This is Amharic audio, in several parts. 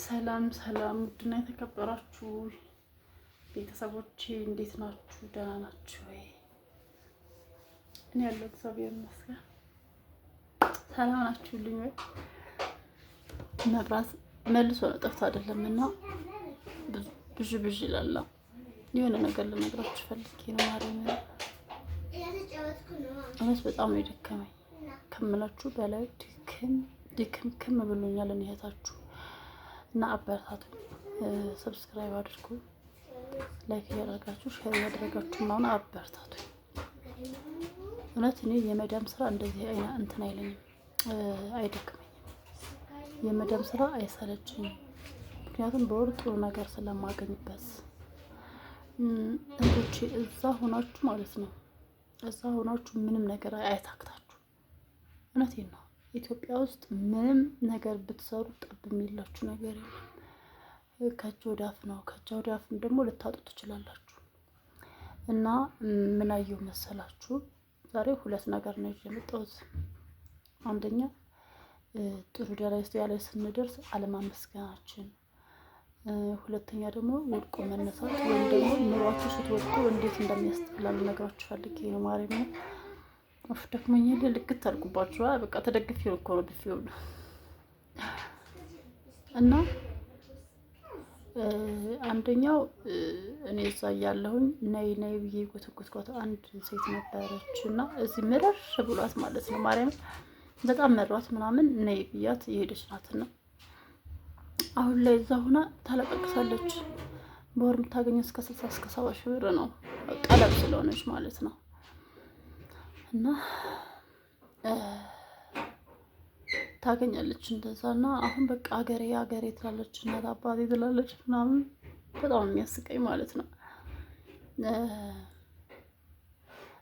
ሰላም ሰላም፣ ውድና የተከበራችሁ ቤተሰቦቼ እንዴት ናችሁ? ደህና ናችሁ ወይ? እኔ ያለው እግዚአብሔር ይመስገን። ሰላም ናችሁልኝ ወይ? መብራት መልሶ ነው ጠፍቶ አይደለም እና ብዥ ይላል። የሆነ ነገር ልነግራችሁ ፈልጌ ነው። ማርያም እውነት በጣም ነው የደከመኝ ከምላችሁ በላይ ድክም ብሎኛል። እኔ እህታችሁ እና አበረታቱ። ሰብስክራይብ አድርጉ፣ ላይክ እያደረጋችሁ ሼር እያደረጋችሁ ምናምን አበረታቱ። እውነት እኔ የመዳም ስራ እንደዚህ እንትን አይለኝም፣ አይደክመኝም። የመዳም ስራ አይሰለችኝም። ምክንያቱም በወር ጥሩ ነገር ስለማገኝበት። እንቶቼ እዛ ሆናችሁ ማለት ነው፣ እዛ ሆናችሁ ምንም ነገር አይታክታችሁ። እውነቴን ነው። ኢትዮጵያ ውስጥ ምንም ነገር ብትሰሩ ጠብ የሚላችሁ ነገር የለም። ከእጅ ወደ አፍ ነው። ከእጅ ወደ አፍም ደግሞ ልታጡ ትችላላችሁ። እና ምን አየሁ መሰላችሁ? ዛሬ ሁለት ነገር ነው ይዤ የመጣሁት። አንደኛ ጥሩ ደረጃ ላይ ስንደርስ አለማመስገናችን፣ ሁለተኛ ደግሞ ወድቆ መነሳት ወይም ደግሞ ኑሯችሁ ስትወድቁ እንዴት እንደሚያስጠላ ልነግራችሁ ፈልጌ ነው። ማርያም አፍ ደክሞኛል። ልክት አልኩባችሁ። በቃ ተደግፌ እኮ ነው ብፌው ነው። እና አንደኛው እኔ እዛ እያለሁኝ ነይ ብዬ ጎተጎትኳት አንድ ሴት ነበረች እና እዚህ ምረር ብሏት ማለት ነው። ማርያም በጣም መሯት ምናምን ነይ ብያት የሄደች ናትና አሁን ላይ እዛ ሆና ታለቀቅሳለች። በወር የምታገኘው እስከ 60 እስከ 70 ሺህ ብር ነው፣ ቀለብ ስለሆነች ማለት ነው። እና ታገኛለች እንደዛ። እና አሁን በቃ አገሬ ትላለች፣ እናት አባቴ ትላለች ምናምን። በጣም የሚያስቀኝ ማለት ነው።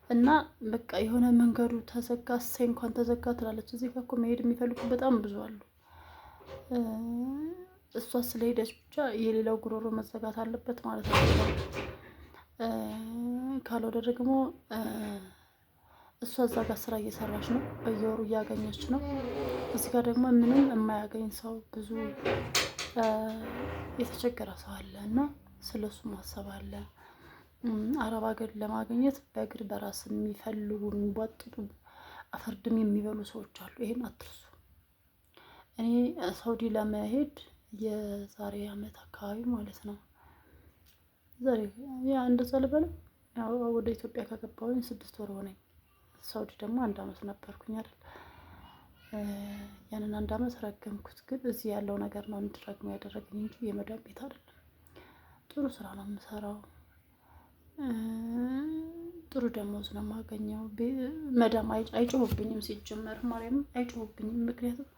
እና በቃ የሆነ መንገዱ ተዘጋ፣ እሰይ እንኳን ተዘጋ ትላለች። እዚህ ጋር እኮ መሄድ የሚፈልጉ በጣም ብዙ አሉ። እሷ ስለሄደች ብቻ የሌላው ጉሮሮ መዘጋት አለበት ማለት ነው። ካልወደ ደግሞ እሷ እዛ ጋር ስራ እየሰራች ነው፣ በየወሩ እያገኘች ነው። እዚህ ጋር ደግሞ ምንም የማያገኝ ሰው ብዙ የተቸገረ ሰው አለ እና ስለሱ ማሰብ አለ። አረብ ሀገር ለማግኘት በእግር በራስ የሚፈልጉ የሚቧጥጡ አፈርድም የሚበሉ ሰዎች አሉ። ይሄን አትርሱ። እኔ ሳውዲ ለመሄድ የዛሬ አመት አካባቢ ማለት ነው፣ ዛሬ እንደዛ ልበለው፣ ወደ ኢትዮጵያ ከገባሁኝ 6 ወር ሆነኝ። ሳውዲ ደግሞ 1 አመት ነበርኩኝ አይደል? ያንን 1 አመት ረገምኩት። ግን እዚህ ያለው ነገር ነው እንድረግመው ያደረገኝ እንጂ የመዳም ቤት አይደለም። ጥሩ ስራ ነው የምሰራው፣ ጥሩ ደሞዝ ነው የማገኘው። መዳም አይጮህብኝም፣ ሲጀመር ማርያም አይጮህብኝም። ምክንያቱም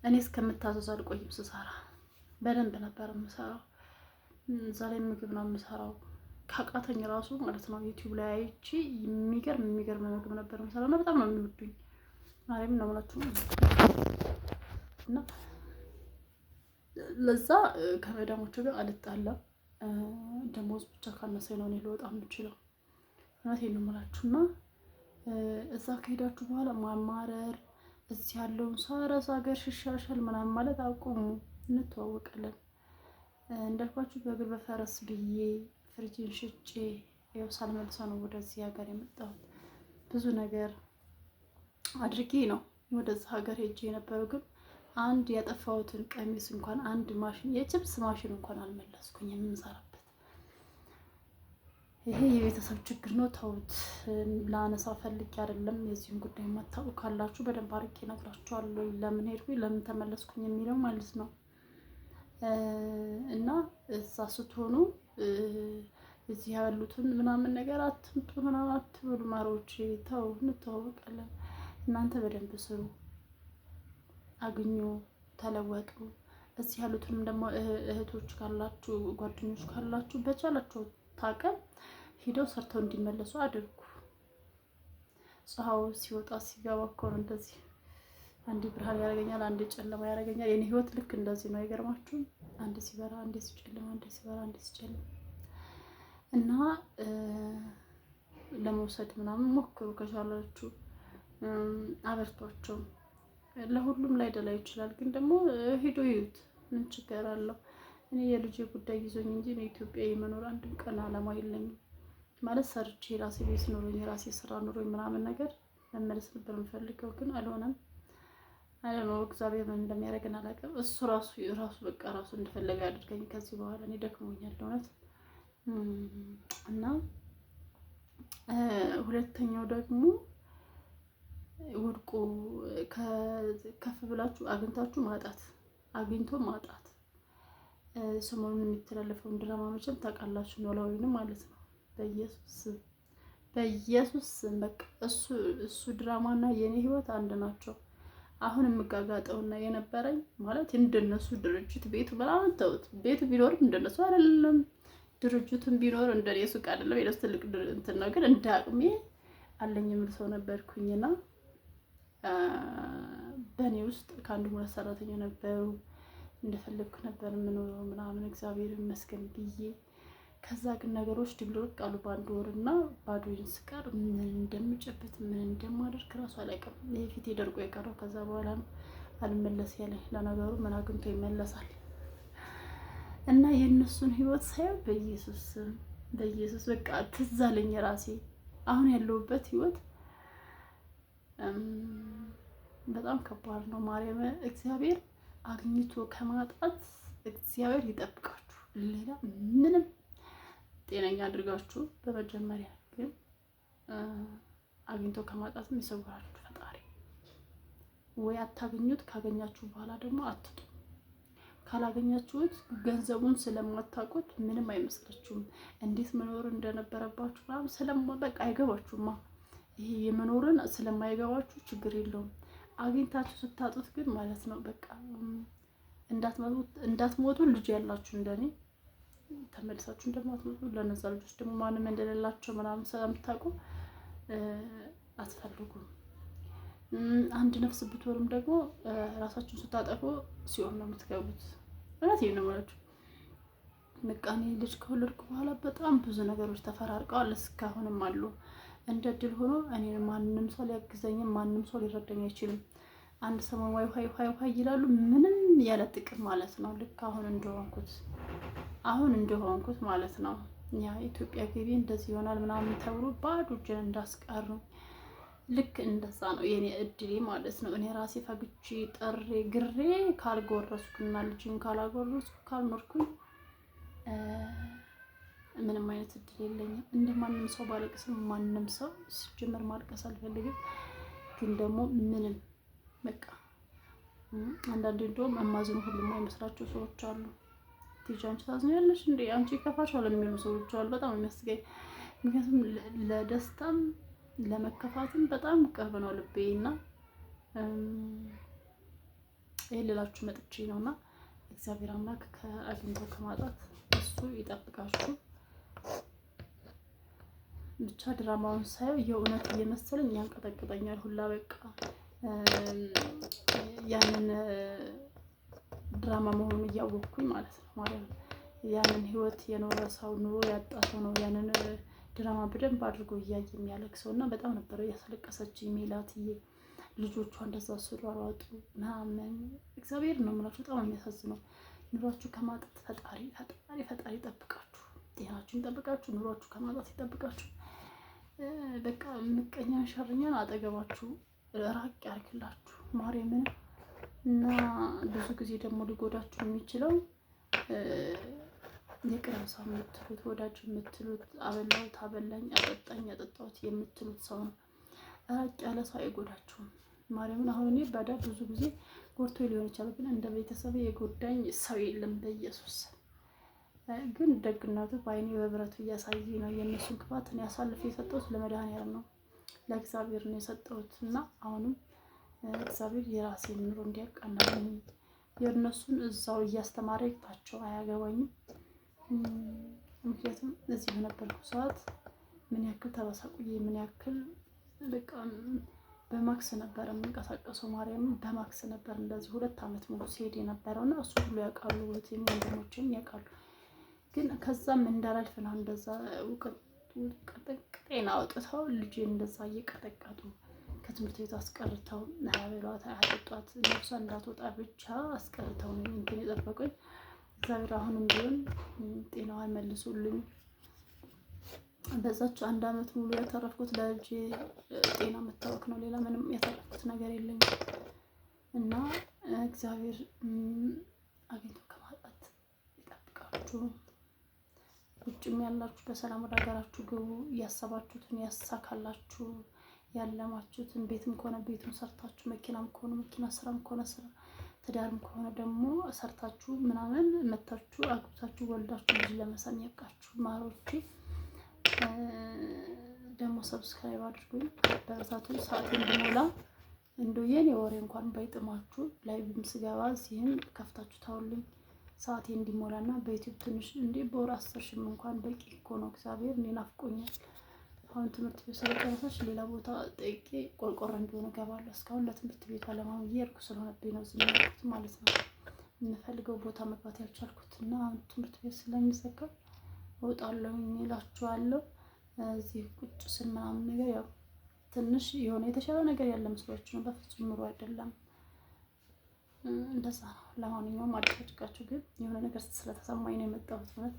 እኔ እስከምታዘዝ አልቆይም ስሰራ፣ በደንብ ነበር የምሰራው። እዛ ላይ ምግብ ነው የምሰራው ካቃተኝ ራሱ ማለት ነው። ዩቲዩብ ላይ አይቼ የሚገርም ምግብ ነበር የምሰራው እና በጣም ነው የሚወዱኝ። ማርያም ነው የምላችሁ። እና ለዛ ከመዳሞቹ ጋር አልጣላም። ደሞዝ ብቻ ካነሰኝ ነው እኔ ልወጣ የምችለው። እውነቴን ነው የምላችሁ። እና እዛ ከሄዳችሁ በኋላ ማማረር፣ እዚህ ያለውን ሳረስ ሀገር ሽሻሻል ምናምን ማለት አቁሙ። እንተዋወቃለን። እንዳልኳችሁ በእግር በፈረስ ብዬ ፍሪጅን ሽጬ ያው ሳልመልሰው ነው ወደዚህ ሀገር የመጣሁት። ብዙ ነገር አድርጌ ነው ወደዛ ሀገር ሄጄ የነበረው። ግን አንድ ያጠፋሁትን ቀሚስ እንኳን አንድ ማሽን የችብስ ማሽን እንኳን አልመለስኩኝ የምንሰራበት። ይሄ የቤተሰብ ችግር ነው። ተውት። ላነሳ ፈልጌ አይደለም። የዚህን ጉዳይ የማታውቁ ካላችሁ በደንብ አድርጌ እነግራችኋለሁ፣ ለምን ሄድኩኝ ለምን ተመለስኩኝ የሚለው ማለት ነው። እና እዛ ስትሆኑ እዚህ ያሉትን ምናምን ነገር አትምጡ ምናምን አትበሉ። ማሮቼ ተው፣ እንተዋወቃለን። እናንተ በደንብ ስሩ፣ አግኙ፣ ተለወጡ። እዚህ ያሉትንም ደግሞ እህቶች ካላችሁ ጓደኞች ካላችሁ በቻላችሁ ታቀም ሂደው ሰርተው እንዲመለሱ አድርጉ። ፀሐዩ ሲወጣ ሲገባ እኮ ነው እንደዚህ፣ አንዴ ብርሃን ያደርገኛል፣ አንዴ ጨለማ ያደርገኛል። የኔ ህይወት ልክ እንደዚህ ነው። አይገርማችሁም? አንዴ ሲበራ፣ አንዴ ሲጨልም፣ አንዴ ሲበራ፣ አንዴ ሲጨልም። እና ለመውሰድ ምናምን ሞክሩ ከቻላችሁ፣ አበርቷቸው። ለሁሉም ላይ ደላ ይችላል፣ ግን ደግሞ ሂዶ ይዩት። ምን ችግር አለው? እኔ የልጄ ጉዳይ ይዞኝ እንጂ እኔ ኢትዮጵያ የመኖር አንድም ቀን አላማ የለኝም። ማለት ሰርቼ የራሴ ቤት ኑሮኝ የራሴ ስራ ኑሮኝ ምናምን ነገር መመለስ ነበር የምፈልገው፣ ግን አልሆነም። አይደል እግዚአብሔር ምን እንደሚያደርገን አላውቅም። እሱ ራሱ በቃ ራሱ እንደፈለገ ያድርገኝ ከዚህ በኋላ እኔ ደክሞኛል እውነት። እና ሁለተኛው ደግሞ ወድቆ ከፍ ብላችሁ አግኝታችሁ ማጣት፣ አግኝቶ ማጣት። ሰሞኑን የሚተላለፈውን ድራማ መቼም ታውቃላችሁ፣ ኖላዊንም ማለት ነው። በኢየሱስ ስም በቃ እሱ ድራማና የኔ ህይወት አንድ ናቸው። አሁን የምጋጋጠውና የነበረኝ ማለት እንደነሱ ድርጅት ቤቱ ምናምን ተውት፣ ቤቱ ቢኖርም እንደነሱ አይደለም፣ ድርጅቱን ቢኖር እንደኔ ሱቅ አይደለም፣ የነሱ ትልቅ እንትን ነው። ግን እንደ አቅሜ አለኝ የምል ሰው ነበርኩኝና በእኔ ውስጥ ከአንድ ሁለት ሰራተኛ ነበሩ። እንደፈለግኩ ነበር የምኖረው ምናምን እግዚአብሔር ይመስገን ብዬ። ከዛ ግን ነገሮች ድብልቅ ቃሉ በአንድ ወር እና ባዶዬን ስቀር ምን እንደምጨብጥ ምን እንደማደርግ እራሱ አላውቅም። ይሄ ፊቴ ደርቆ የቀረው ከዛ በኋላ ነው አልመለስ ያለኝ። ለነገሩ ምን አግኝቶ ይመለሳል? እና የእነሱን ህይወት ሳየው በኢየሱስ በቃ ትዝ አለኝ ራሴ አሁን ያለሁበት ህይወት በጣም ከባድ ነው። ማርያም እግዚአብሔር አግኝቶ ከማጣት እግዚአብሔር ይጠብቃችሁ። ሌላ ምንም ጤነኛ አድርጋችሁ በመጀመሪያ ግን አግኝቶ ከማጣትም ይሰውራችሁ ፈጣሪ። ወይ አታገኙት፣ ካገኛችሁ በኋላ ደግሞ አትጡ። ካላገኛችሁት ገንዘቡን ስለማታውቁት ምንም አይመስላችሁም። እንዴት መኖር እንደነበረባችሁ ምናምን በቃ አይገባችሁማ። ይሄ የመኖርን ስለማይገባችሁ ችግር የለውም። አግኝታችሁ ስታጡት ግን ማለት ነው በቃ እንዳትሞቱ ልጅ ያላችሁ እንደኔ ተመልሳችሁ እንደማትሞቱ ለነዛ ልጆች ደግሞ ማንም እንደሌላቸው ምናምን ስለምታውቁ አትፈልጉም። አንድ ነፍስ ብትወርም ደግሞ ራሳችሁን ስታጠፉ ሲሆን ነው የምትገቡት። እውነቴን ነው የምላችሁ። በቃ እኔ ልጅ ከወለድኩ በኋላ በጣም ብዙ ነገሮች ተፈራርቀዋል፣ እስካሁንም አሉ። እንደ ድል ሆኖ እኔ ማንም ሰው ሊያግዘኝም ማንም ሰው ሊረዳኝ አይችልም። አንድ ሰሞን ዋይ ይላሉ፣ ምንም ያለ ጥቅም ማለት ነው። ልክ አሁን እንደሆንኩት ማለት ነው። ያ ኢትዮጵያ ገቢ እንደዚህ ይሆናል ምናምን ተብሎ ባዶ እጄን እንዳስቀሩ ልክ እንደዛ ነው የኔ እድሌ ማለት ነው። እኔ ራሴ ፈግቼ ጠሬ ግሬ ካልጎረስኩና ልጅን ካላጎረስኩ ካልኖርኩኝ ምንም አይነት እድል የለኝም። እንደ ማንም ሰው ባለቅስም ማንም ሰው ሲጀመር ማልቀስ አልፈልግም። ግን ደግሞ ምንም በቃ አንዳንዴ እንደውም እማዝኑ ሁሉም አይመስላቸው ሰዎች አሉ። ቲጂ አንቺ ታዝኛለሽ እንዴ አንቺ ይከፋሻል የሚሉ ሰዎች አሉ። በጣም የሚያስገኝ ምክንያቱም ለደስታም ለመከፋትም በጣም ቅርብ ነው ልቤ እና ይሄ ልላችሁ መጥቼ ነውና እግዚአብሔር አምላክ ከአግኝቶ ከማጣት እሱ ይጠብቃችሁ። ብቻ ድራማውን ሳየው የእውነት እየመሰለኝ ያንቀጠቅጠኛል ሁላ በቃ ያንን ድራማ መሆኑን እያወቅኩኝ ማለት ነው። ያንን ህይወት የኖረ ሰው ኑሮ ያጣ ሰው ነው ያንን ድራማ በደንብ አድርጎ እያየ የሚያለቅሰው እና በጣም ነበረ ያስለቀሰችኝ ሜላትዬ። ልጆቿ እንደዛ ሲሯሯጡ ምናምን እግዚአብሔር ነው የምላችሁ። በጣም የሚያሳዝነው ኑሯችሁ ከማጣት ፈጣሪ ይጠብቃችሁ፣ ጤናችሁን ይጠብቃችሁ፣ ኑሯችሁ ከማጣት ይጠብቃችሁ። በቃ ምቀኛን ሸረኛን አጠገባችሁ ራቅ ያርግላችሁ ማርያምን። እና ብዙ ጊዜ ደግሞ ሊጎዳችሁ የሚችለው የቅርብ ሰው የምትሉት ወዳጅ የምትሉት አበላሁት አበላኝ አጠጣኝ አጠጣሁት የምትሉት ሰው ነው። ራቅ ያለ ሰው አይጎዳችሁም ማርያምን። አሁን እኔ ባዳ ብዙ ጊዜ ጎድቶ ሊሆን ይችላል፣ ግን እንደ ቤተሰብ የጎዳኝ ሰው የለም በኢየሱስ። ግን ደግነቱ በአይኔ በብረቱ እያሳየኝ ነው። የእነሱን ክፋት እኔ አሳልፌ የሰጠሁት ለመድኃኒዓለም ነው፣ ለእግዚአብሔር ነው የሰጠሁት። እና አሁንም እግዚአብሔር የራሴን ኑሮ እንዲያቃናልኝ የእነሱን እዛው እያስተማረ ይቅጣቸው፣ አያገባኝም። ምክንያቱም እዚህ በነበርኩ ሰዓት ምን ያክል ተበሳቁዬ ምን ያክል በቃ በማክስ ነበር የምንቀሳቀሰው ማርያም። በማክስ ነበር እንደዚህ 2 ዓመት ሙሉ ሲሄድ የነበረው እና እሱ ሁሉ ያውቃሉ፣ ወንድሞቼም ያውቃሉ። ግን ከዛም እንዳላልፍ ነው እንደዛ ቅጤን አውጥተው ልጄን እንደዛ እየቀጠቀጡ ከትምህርት ቤት አስቀርተው አያበሏት አያጠጧት ነፍሷ እንዳትወጣ ብቻ አስቀርተው ነው እንትን የጠበቁኝ። እግዚአብሔር አሁንም ቢሆን ጤናዋን መልሱልኝ። በዛች 1 አመት ሙሉ ያተረፍኩት ለልጄ ጤና መታወክ ነው። ሌላ ምንም ያተረፍኩት ነገር የለኝም እና እግዚአብሔር አግኝቶ ከማጣት ይጠብቃችሁ። ውጭም ያላችሁ በሰላም ወደ ሀገራችሁ ግቡ። ያሰባችሁትን ያሳካላችሁ። ያለማችሁትን ቤትም ከሆነ ቤቱን ሰርታችሁ፣ መኪናም ከሆነ መኪና፣ ስራም ከሆነ ስራ፣ ትዳርም ከሆነ ደግሞ ሰርታችሁ ምናምን መታችሁ አግብታችሁ ወልዳችሁ ልጅ ለመሳም ያብቃችሁ። ማሮቼ ደግሞ ሰብስክራይብ አድርጉኝ፣ በረታቱ። ሰዓት እንድሞላ እንደው የኔ ወሬ እንኳን ባይጥማችሁ ላይቭም ስገባ እዚህም ከፍታችሁ ታውልኝ ሰዓቴ እንዲሞላና በዩቲዩብ ትንሽ እንዴ በወር 10 ሺህ እንኳን በቂ እኮ ነው። እግዚአብሔር እኔ ናፍቆኛል። አሁን ትምህርት ቤት ስለጨረሰች ሌላ ቦታ ጠይቄ ቆርቆሮ እንዲሆን እገባለሁ። እስካሁን ለትምህርት ቤቷ ለማውዬ እርኩ ስለሆነብኝ ነው ዝም ያልኩት ማለት ነው። የምፈልገው ቦታ መግባት ያልቻልኩት እና አሁን ትምህርት ቤት ስለሚዘጋ እወጣለሁ እላችኋለሁ። እዚህ ቁጭ ስል ምናምን ነገር ያው ትንሽ የሆነ የተሻለ ነገር ያለ መስሏችሁ ነው። በፍጹም ኑሮ አይደለም፣ እንደዛ ነው። ለማንኛውም አድርጋችሁ ግን የሆነ ነገር ስለተሰማኝ ነው የመጣሁት ማለት